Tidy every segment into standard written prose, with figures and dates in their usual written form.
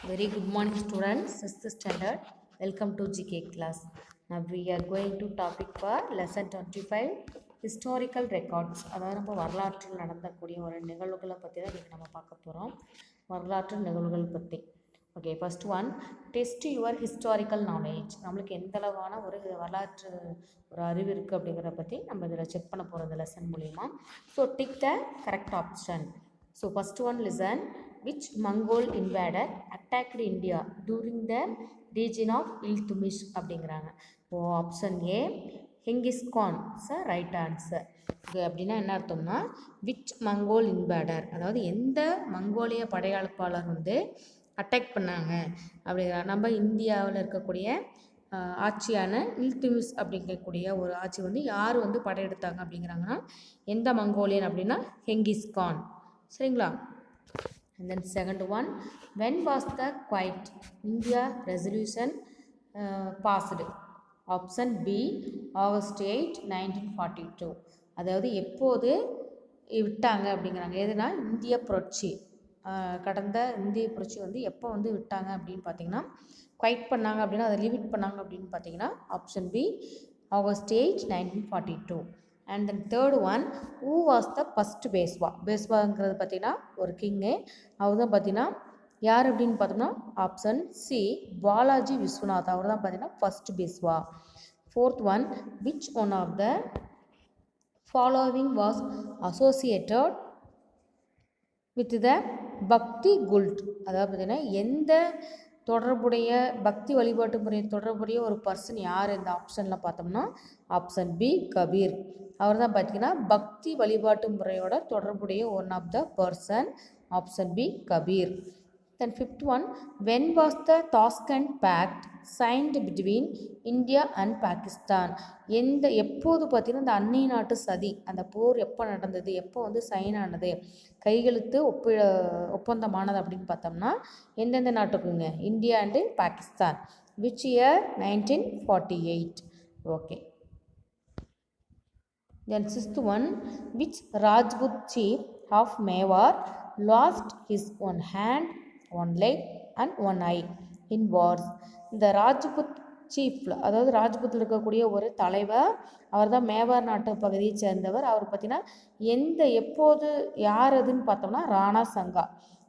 Very good morning students, 6th standard. Welcome to GK class. Now we are going to topic for lesson 25 historical records. அதாவது நம்ம வரலாற்றில் நடந்தக்கூடிய ஒரு நிகழ்வுகளை பற்றி தான் இன்றைக்கி நம்ம பார்க்க போகிறோம். வரலாற்று நிகழ்வுகள் பற்றி. Okay, first one, test your historical knowledge. நம்மளுக்கு எந்த அளவான ஒரு வரலாற்று ஒரு அறிவு இருக்குது அப்படிங்கிறத பற்றி நம்ம இதில் செக் பண்ண போகிறோம் இந்த லெசன் மூலிமா. So tick the correct option. So first one listen. Which Mongol invader attacked India during the region of Iltutmish அப்படிங்கிறாங்க. ஓ ஆப்ஷன் ஏ ஹெங்கிஸ் கான் சார் ரைட் ஆன்சர். இது அப்படின்னா என்ன அர்த்தம்னா விச் மங்கோல் இன்வேடர், அதாவது எந்த மங்கோலிய படையெடுப்பாளர் வந்து அட்டாக் பண்ணாங்க அப்படிங்கிறாங்க. நம்ம இந்தியாவில் இருக்கக்கூடிய ஆட்சியான இல்துமிஷ் அப்படிங்கக்கூடிய ஒரு ஆட்சி வந்து யார் வந்து படையெடுத்தாங்க அப்படிங்கிறாங்கன்னா எந்த மங்கோலியன் அப்படின்னா ஹெங்கிஸ் கான். சரிங்களா? And then second one, when was the Quiet India resolution passed? Option B, August 8, 1942. அதாவது எப்போது விட்டாங்க அப்படிங்கிறாங்க. எதுனா இந்திய புரட்சி, கடந்த இந்திய புரட்சி வந்து எப்போ வந்து விட்டாங்க அப்படின்னு பார்த்தீங்கன்னா குவைட் பண்ணாங்க அப்படின்னா அதை லிமிட் பண்ணாங்க அப்படின்னு பார்த்தீங்கன்னா option B August 8, 1942. And then third one, who was the first Peshwa. பேஸ்வாங்கிறது பார்த்தீங்கன்னா ஒரு கிங்கு, அவர் தான் பார்த்தீங்கன்னா யார் அப்படின்னு பார்த்தோம்னா ஆப்ஷன் சி பாலாஜி விஸ்வநாத், அவர் தான் பார்த்தீங்கன்னா first Peshwa. Fourth one, which one of the following was associated with the Bhakti cult. அதாவது பார்த்தீங்கன்னா எந்த தொடர்புடைய பக்தி வழிபாட்டு முறை தொடர்புடைய ஒரு பர்சன் யார் இந்த ஆப்ஷனில் பார்த்தோம்னா ஆப்ஷன் பி கபீர், அவர் தான் பார்த்தீங்கன்னா பக்தி வழிபாட்டு முறையோட தொடர்புடைய one of the person, option B Kabir. Then fifth one, when was the Tashkent pact signed between India and Pakistan. எப்போது பார்த்தீங்கன்னா இந்த அந்நிய நாட்டு சதி அந்த போர் எப்போ நடந்தது, எப்போ வந்து சைன் ஆனது, கையெழுத்து ஒப்பந்தமானது அப்படின்னு பார்த்தோம்னா எந்தெந்த நாட்டுக்குங்க, India and Pakistan. Which year? 1948. Okay. Then sixth one, which Rajput chief of Mewar lost his one hand, one leg and one eye in wars. இந்த ராஜ்புத் சீஃபில், அதாவது ராஜ்புத்தில் இருக்கக்கூடிய ஒரு தலைவர், அவர் தான் மேவார் நாட்டு பகுதியை சேர்ந்தவர். அவர் பார்த்திங்கன்னா எப்போது யார் அதுன்னு பார்த்தோம்னா ராணா சங்கா,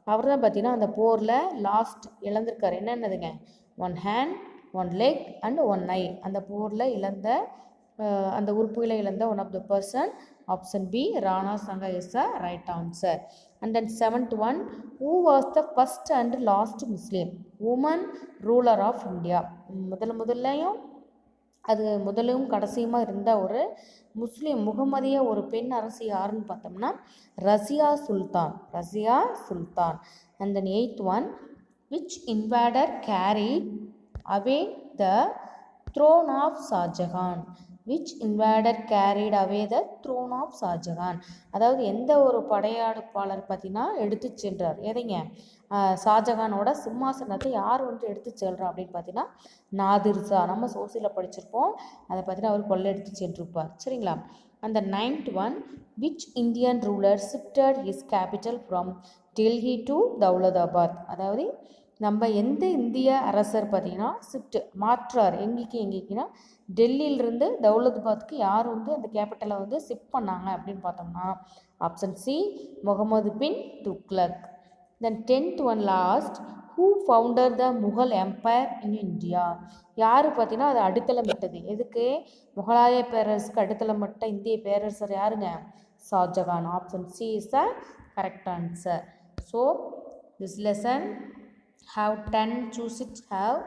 அவர் தான் பார்த்திங்கன்னா அந்த போரில் லாஸ்ட் இழந்திருக்கார். என்னென்னதுங்க, one hand, one leg and one eye. அந்த போரில் இழந்த அந்த உறுப்புகளை இழந்த one of the person, option B Rana Sanga is a right answer. And then seventh one, who was the first and last Muslim woman ruler of India. முதலும் கடைசியுமா இருந்த ஒரு முஸ்லீம் முகமதிய ஒரு பெண் அரசி யாருன்னு பார்த்தோம்னா Razia Sultan. And then eighth one, which invader carried away the throne of Shah Jahan. Which invader carried away the throne of Shah Jahan. அதாவது எந்த ஒரு படையெடுப்பாளர் பார்த்தீங்கன்னா எடுத்து சென்றார், எதைங்க, ஷாஜகானோட சிம்மாசனத்தை யார் வந்து எடுத்து செல்றார் அப்படின்னு பார்த்தீங்கன்னா நாதிர் ஷா. நம்ம சோசியலில் படிச்சிருப்போம், அதை பார்த்தீங்கன்னா அவர் கொள்ளையடித்து சென்றிருப்பார். சரிங்களா? அந்த ninth one, which Indian ruler shifted his capital from Delhi to Daulatabad. அதாவது நம்ம எந்த இந்திய அரசர் பார்த்தீங்கன்னா மாற்றார் எங்கேக்குன்னா டெல்லியிலிருந்து தௌலதாபாத்துக்கு யார் வந்து அந்த கேபிட்டலை வந்து ஷிஃப்ட் பண்ணாங்க அப்படின்னு பார்த்தோம்னா option C Muhammad bin Tughlaq. Then 10th one last, who founder the Mughal empire in India. யார் பார்த்தீங்கன்னா அது அடித்தளமிட்டது, எதுக்கு, முகலாய பேரரசுக்கு அடித்தளமிட்ட இந்திய பேரரசர் யாருங்க, Shahjahan. Option C is the correct answer. So this lesson have 10 choose it have.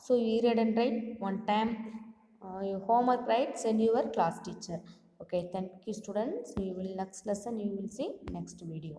So you read and write one time, your homework write, send your class teacher. Okay, thank you students. We will next lesson you will see next video.